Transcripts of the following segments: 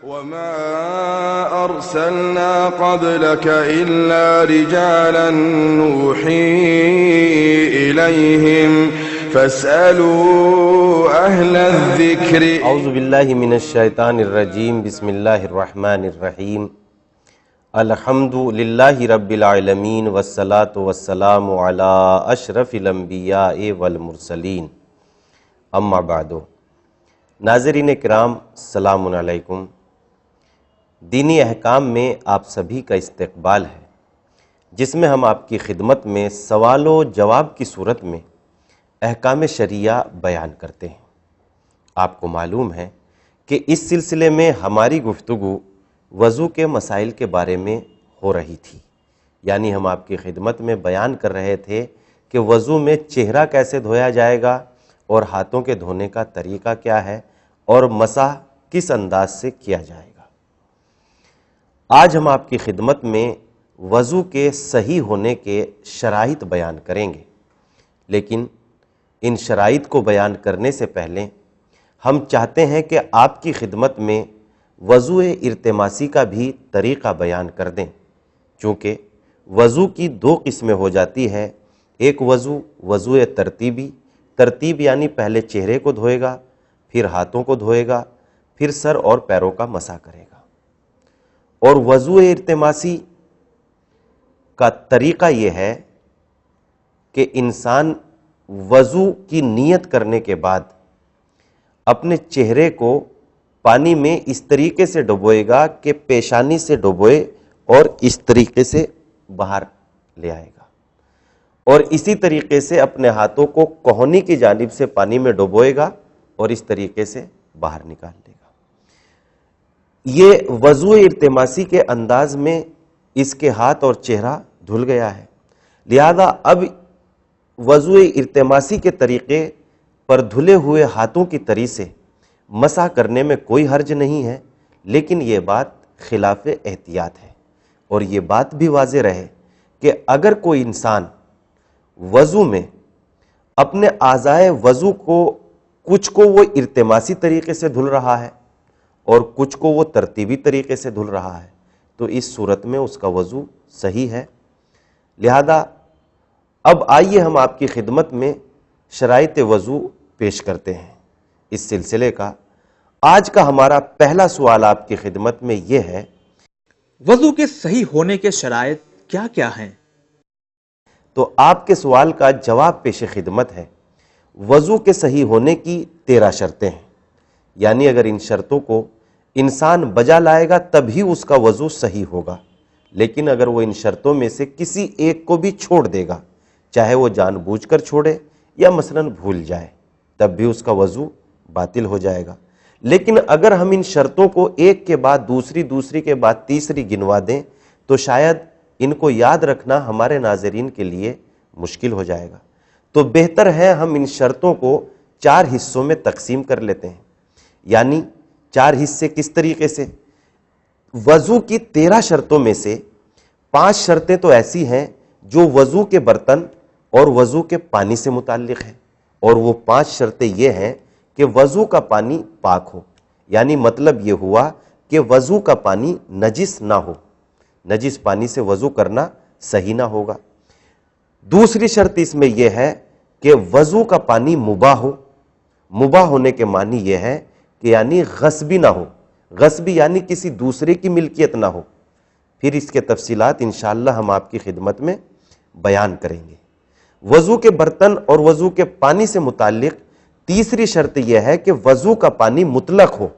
وما أرسلنا قبلك إلا رجالا نوحي إليهم فاسألوا أهل الذكر. اعوذ باللہ من الشیطان الرجیم. بسم اللہ الرحمن الرحیم. الحمد للہ رب العالمین والصلاة والسلام علی اشرف الانبیاء والمرسلین. اما بعد. ناظرین کرام السلام علیکم. دینی احکام میں آپ سبھی کا استقبال ہے، جس میں ہم آپ کی خدمت میں سوال و جواب کی صورت میں احکام شرعیہ بیان کرتے ہیں. آپ کو معلوم ہے کہ اس سلسلے میں ہماری گفتگو وضو کے مسائل کے بارے میں ہو رہی تھی. یعنی ہم آپ کی خدمت میں بیان کر رہے تھے کہ وضو میں چہرہ کیسے دھویا جائے گا اور ہاتھوں کے دھونے کا طریقہ کیا ہے اور مسح کس انداز سے کیا جائے گا. آج ہم آپ کی خدمت میں وضو کے صحیح ہونے کے شرائط بیان کریں گے، لیکن ان شرائط کو بیان کرنے سے پہلے ہم چاہتے ہیں کہ آپ کی خدمت میں وضو ارتماسی کا بھی طریقہ بیان کر دیں، چونکہ وضو کی دو قسمیں ہو جاتی ہے. ایک وضو ترتیبی، ترتیب یعنی پہلے چہرے کو دھوئے گا، پھر ہاتھوں کو دھوئے گا، پھر سر اور پیروں کا مسح کرے گا. اور وضو ارتماسی کا طریقہ یہ ہے کہ انسان وضو کی نیت کرنے کے بعد اپنے چہرے کو پانی میں اس طریقے سے ڈبوئے گا کہ پیشانی سے ڈبوئے اور اس طریقے سے باہر لے آئے گا، اور اسی طریقے سے اپنے ہاتھوں کو کوہنی کی جانب سے پانی میں ڈبوئے گا اور اس طریقے سے باہر نکال لے گا. یہ وضو ارتماسی کے انداز میں اس کے ہاتھ اور چہرہ دھل گیا ہے. لہذا اب وضو ارتماسی کے طریقے پر دھلے ہوئے ہاتھوں کی تری سے مسح کرنے میں کوئی حرج نہیں ہے، لیکن یہ بات خلاف احتیاط ہے. اور یہ بات بھی واضح رہے کہ اگر کوئی انسان وضو میں اپنے اعضائے وضو کو کچھ کو وہ ارتماسی طریقے سے دھل رہا ہے اور کچھ کو وہ ترتیبی طریقے سے دھل رہا ہے، تو اس صورت میں اس کا وضو صحیح ہے. لہذا اب آئیے ہم آپ کی خدمت میں شرائط وضو پیش کرتے ہیں. اس سلسلے کا آج کا ہمارا پہلا سوال آپ کی خدمت میں یہ ہے، وضو کے صحیح ہونے کے شرائط کیا کیا ہیں؟ تو آپ کے سوال کا جواب پیش خدمت ہے. وضو کے صحیح ہونے کی 13 شرطیں ہیں. یعنی اگر ان شرطوں کو انسان بجا لائے گا تبھی اس کا وضو صحیح ہوگا، لیکن اگر وہ ان شرطوں میں سے کسی ایک کو بھی چھوڑ دے گا، چاہے وہ جان بوجھ کر چھوڑے یا مثلاً بھول جائے، تب بھی اس کا وضو باطل ہو جائے گا. لیکن اگر ہم ان شرطوں کو ایک کے بعد دوسری کے بعد تیسری گنوا دیں تو شاید ان کو یاد رکھنا ہمارے ناظرین کے لیے مشکل ہو جائے گا. تو بہتر ہے ہم ان شرطوں کو 4 حصوں میں تقسیم کر لیتے ہیں. یعنی 4 حصے کس طریقے سے؟ وضو کی 13 شرطوں میں سے 5 شرطیں تو ایسی ہیں جو وضو کے برتن اور وضو کے پانی سے متعلق ہیں، اور وہ 5 شرطیں یہ ہیں کہ وضو کا پانی پاک ہو. یعنی مطلب یہ ہوا کہ وضو کا پانی نجس نہ ہو، نجس پانی سے وضو کرنا صحیح نہ ہوگا. دوسری شرط اس میں یہ ہے کہ وضو کا پانی مباح ہو. مباح ہونے کے معنی یہ ہے کہ یعنی غصبی نہ ہو، غصبی یعنی کسی دوسرے کی ملکیت نہ ہو. پھر اس کے تفصیلات انشاءاللہ ہم آپ کی خدمت میں بیان کریں گے. وضو کے برتن اور وضو کے پانی سے متعلق تیسری شرط یہ ہے کہ وضو کا پانی مطلق ہو.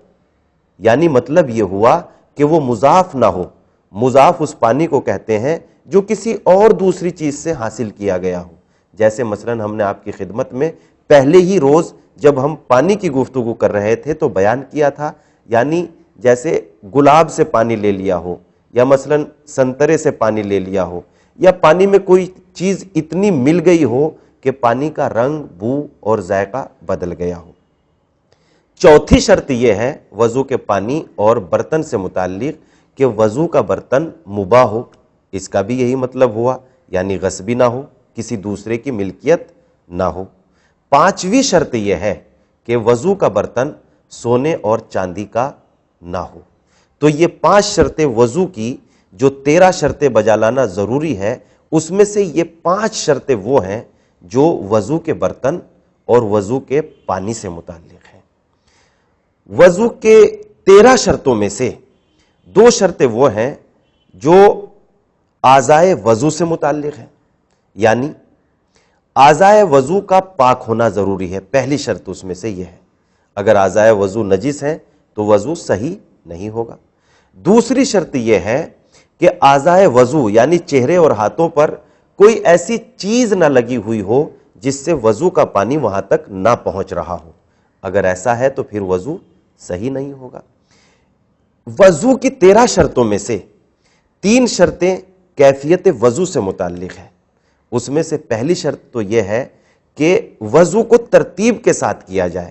یعنی مطلب یہ ہوا کہ وہ مضاف نہ ہو. مضاف اس پانی کو کہتے ہیں جو کسی اور دوسری چیز سے حاصل کیا گیا ہو. جیسے مثلاً ہم نے آپ کی خدمت میں پہلے ہی روز جب ہم پانی کی گفتگو کر رہے تھے تو بیان کیا تھا، یعنی جیسے گلاب سے پانی لے لیا ہو، یا مثلاً سنترے سے پانی لے لیا ہو، یا پانی میں کوئی چیز اتنی مل گئی ہو کہ پانی کا رنگ، بو اور ذائقہ بدل گیا ہو. چوتھی شرط یہ ہے وضو کے پانی اور برتن سے متعلق کہ وضو کا برتن مباح ہو. اس کا بھی یہی مطلب ہوا، یعنی غصبی نہ ہو، کسی دوسرے کی ملکیت نہ ہو. 5ویں شرط یہ ہے کہ وضو کا برتن سونے اور چاندی کا نہ ہو. تو یہ 5 شرطیں وضو کی جو 13 شرطیں بجا لانا ضروری ہے، اس میں سے یہ 5 شرطیں وہ ہیں جو وضو کے برتن اور وضو کے پانی سے متعلق ہیں۔ وضو کے 13 شرطوں میں سے 2 شرطیں وہ ہیں جو اعضائے وضو سے متعلق ہیں، یعنی اعضائے وضو کا پاک ہونا ضروری ہے۔ پہلی شرط اس میں سے یہ ہے، اگر اعضائے وضو نجس ہیں تو وضو صحیح نہیں ہوگا۔ دوسری شرط یہ ہے کہ اعضائے وضو یعنی چہرے اور ہاتھوں پر کوئی ایسی چیز نہ لگی ہوئی ہو جس سے وضو کا پانی وہاں تک نہ پہنچ رہا ہو، اگر ایسا ہے تو پھر وضو صحیح نہیں ہوگا۔ وضو کی 13 شرطوں میں سے 3 شرطیں کیفیت وضو سے متعلق ہیں۔ اس میں سے پہلی شرط تو یہ ہے کہ وضو کو ترتیب کے ساتھ کیا جائے۔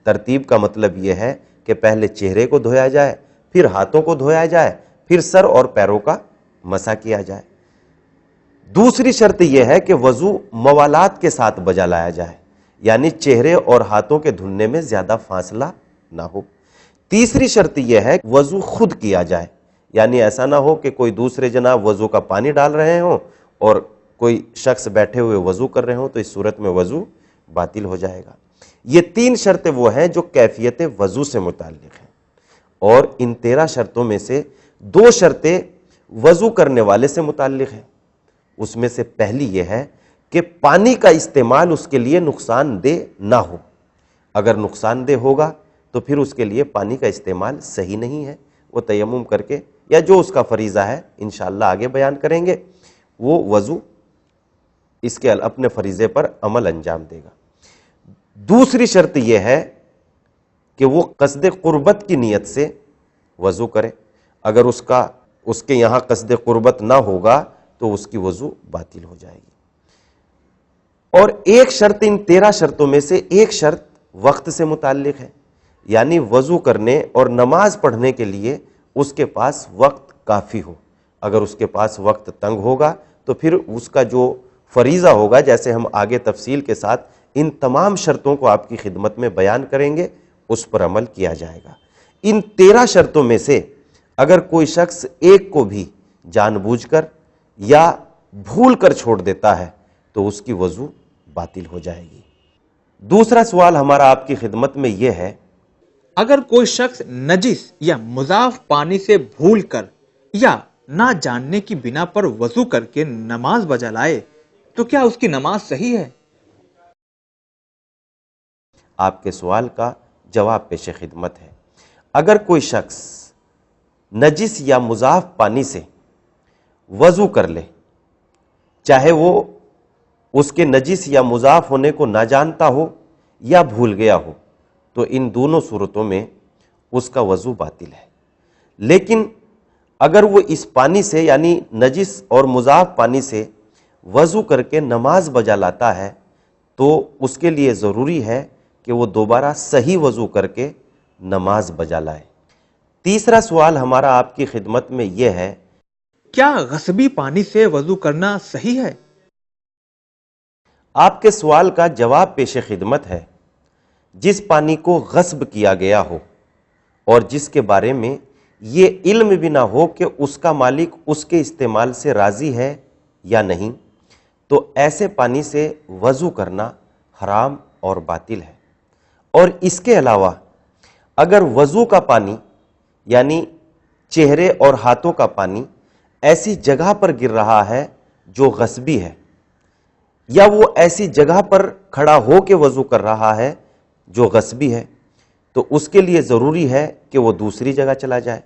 ترتیب کا مطلب یہ ہے کہ پہلے چہرے کو دھویا جائے، پھر ہاتھوں کو دھویا جائے، پھر سر اور پیروں کا مسح کیا جائے۔ دوسری شرط یہ ہے کہ وضو موالات کے ساتھ بجا لایا جائے، یعنی چہرے اور ہاتھوں کے دھلنے میں زیادہ فاصلہ نہ ہو۔ تیسری شرط یہ ہے کہ وضو خود کیا جائے، یعنی ایسا نہ ہو کہ کوئی دوسرے جناب وضو کا پانی ڈال رہے ہوں اور کوئی شخص بیٹھے ہوئے وضو کر رہے ہوں، تو اس صورت میں وضو باطل ہو جائے گا۔ یہ 3 شرطیں وہ ہیں جو کیفیت وضو سے متعلق ہیں، اور ان 13 شرطوں میں سے 2 شرطیں وضو کرنے والے سے متعلق ہیں۔ اس میں سے پہلی یہ ہے کہ پانی کا استعمال اس کے لیے نقصان دہ نہ ہو۔ اگر نقصان دہ ہوگا تو پھر اس کے لیے پانی کا استعمال صحیح نہیں ہے، وہ تیمم کر کے یا جو اس کا فریضہ ہے انشاءاللہ آگے بیان کریں گے، وہ وضو اس کے اپنے فریضے پر عمل انجام دے گا۔ دوسری شرط یہ ہے کہ وہ قصد قربت کی نیت سے وضو کرے، اگر اس کے یہاں قصد قربت نہ ہوگا تو اس کی وضو باطل ہو جائے گی۔ اور ایک شرط ان 13 شرطوں میں سے ایک شرط وقت سے متعلق ہے، یعنی وضو کرنے اور نماز پڑھنے کے لیے اس کے پاس وقت کافی ہو۔ اگر اس کے پاس وقت تنگ ہوگا تو پھر اس کا جو فریضہ ہوگا، جیسے ہم آگے تفصیل کے ساتھ ان تمام شرطوں کو آپ کی خدمت میں بیان کریں گے، اس پر عمل کیا جائے گا۔ ان 13 شرطوں میں سے اگر کوئی شخص ایک کو بھی جان بوجھ کر یا بھول کر چھوڑ دیتا ہے تو اس کی وضو باطل ہو جائے گی۔ دوسرا سوال ہمارا آپ کی خدمت میں یہ ہے، اگر کوئی شخص نجس یا مضاف پانی سے بھول کر یا نہ جاننے کی بنا پر وضو کر کے نماز بجا لائے تو کیا اس کی نماز صحیح ہے؟ آپ کے سوال کا جواب پیش خدمت ہے۔ اگر کوئی شخص نجس یا مضاف پانی سے وضو کر لے، چاہے وہ اس کے نجس یا مضاف ہونے کو نہ جانتا ہو یا بھول گیا ہو، تو ان دونوں صورتوں میں اس کا وضو باطل ہے۔ لیکن اگر وہ اس پانی سے یعنی نجس اور مضاف پانی سے وضو کر کے نماز بجا لاتا ہے تو اس کے لیے ضروری ہے کہ وہ دوبارہ صحیح وضو کر کے نماز بجا لائے۔ تیسرا سوال ہمارا آپ کی خدمت میں یہ ہے، کیا غصبی پانی سے وضو کرنا صحیح ہے؟ آپ کے سوال کا جواب پیش خدمت ہے، جس پانی کو غصب کیا گیا ہو اور جس کے بارے میں یہ علم بھی نہ ہو کہ اس کا مالک اس کے استعمال سے راضی ہے یا نہیں، تو ایسے پانی سے وضو کرنا حرام اور باطل ہے۔ اور اس کے علاوہ اگر وضو کا پانی یعنی چہرے اور ہاتھوں کا پانی ایسی جگہ پر گر رہا ہے جو غصبی ہے، یا وہ ایسی جگہ پر کھڑا ہو کے وضو کر رہا ہے جو غصبی ہے، تو اس کے لیے ضروری ہے کہ وہ دوسری جگہ چلا جائے۔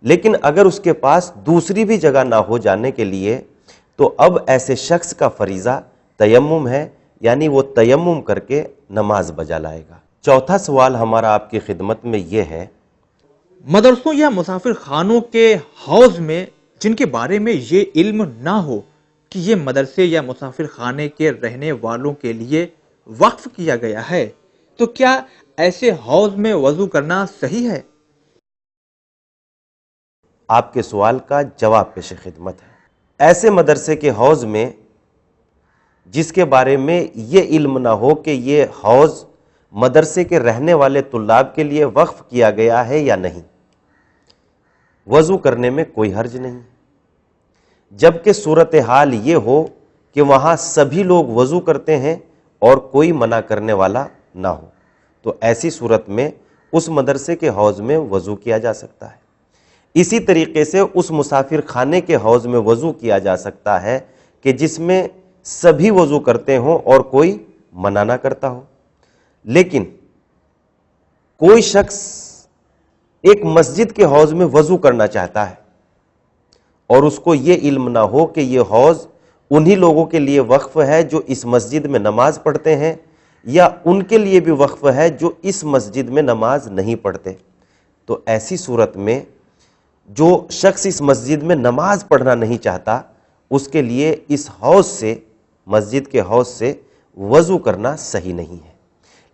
لیکن اگر اس کے پاس دوسری بھی جگہ نہ ہو جانے کے لیے، تو اب ایسے شخص کا فریضہ تیمم ہے، یعنی وہ تیمم کر کے نماز بجا لائے گا۔ چوتھا سوال ہمارا آپ کی خدمت میں یہ ہے، مدرسوں یا مسافر خانوں کے حوض میں جن کے بارے میں یہ علم نہ ہو کہ یہ مدرسے یا مسافر خانے کے رہنے والوں کے لیے وقف کیا گیا ہے، تو کیا ایسے حوض میں وضو کرنا صحیح ہے؟ آپ کے سوال کا جواب پیش خدمت ہے۔ ایسے مدرسے کے حوض میں جس کے بارے میں یہ علم نہ ہو کہ یہ حوض مدرسے کے رہنے والے طلاب کے لیے وقف کیا گیا ہے یا نہیں، وضو کرنے میں کوئی حرج نہیں، جبکہ صورتحال یہ ہو کہ وہاں سبھی لوگ وضو کرتے ہیں اور کوئی منع کرنے والا نہ ہو، تو ایسی صورت میں اس مدرسے کے حوض میں وضو کیا جا سکتا ہے۔ اسی طریقے سے اس مسافر خانے کے حوض میں وضو کیا جا سکتا ہے کہ جس میں سبھی وضو کرتے ہوں اور کوئی منع نہ کرتا ہو۔ لیکن کوئی شخص ایک مسجد کے حوض میں وضو کرنا چاہتا ہے اور اس کو یہ علم نہ ہو کہ یہ حوض انہی لوگوں کے لیے وقف ہے جو اس مسجد میں نماز پڑھتے ہیں، یا ان کے لیے بھی وقف ہے جو اس مسجد میں نماز نہیں پڑھتے، تو ایسی صورت میں جو شخص اس مسجد میں نماز پڑھنا نہیں چاہتا اس کے لیے اس حوض سے، مسجد کے حوض سے وضو کرنا صحیح نہیں ہے۔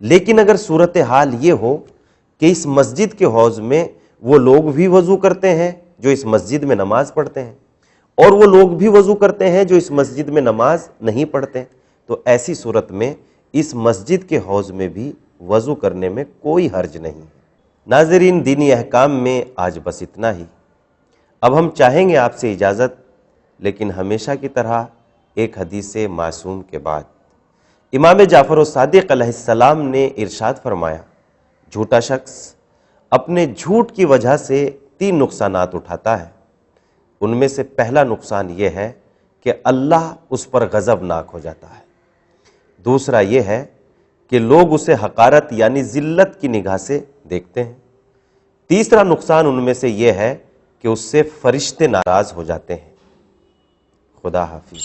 لیکن اگر صورتحال یہ ہو کہ اس مسجد کے حوض میں وہ لوگ بھی وضو کرتے ہیں جو اس مسجد میں نماز پڑھتے ہیں، اور وہ لوگ بھی وضو کرتے ہیں جو اس مسجد میں نماز نہیں پڑھتے، تو ایسی صورت میں اس مسجد کے حوض میں بھی وضو کرنے میں کوئی حرج نہیں۔ ناظرین، دینی احکام میں آج بس اتنا ہی۔ اب ہم چاہیں گے آپ سے اجازت، لیکن ہمیشہ کی طرح ایک حدیث معصوم کے بعد۔ امام جعفر الصادق علیہ السلام نے ارشاد فرمایا، جھوٹا شخص اپنے جھوٹ کی وجہ سے 3 نقصانات اٹھاتا ہے۔ ان میں سے پہلا نقصان یہ ہے کہ اللہ اس پر غضبناک ہو جاتا ہے۔ دوسرا یہ ہے کہ لوگ اسے حقارت یعنی ذلت کی نگاہ سے دیکھتے ہیں۔ تیسرا نقصان ان میں سے یہ ہے کہ اس سے فرشتے ناراض ہو جاتے ہیں۔ خدا حافظ۔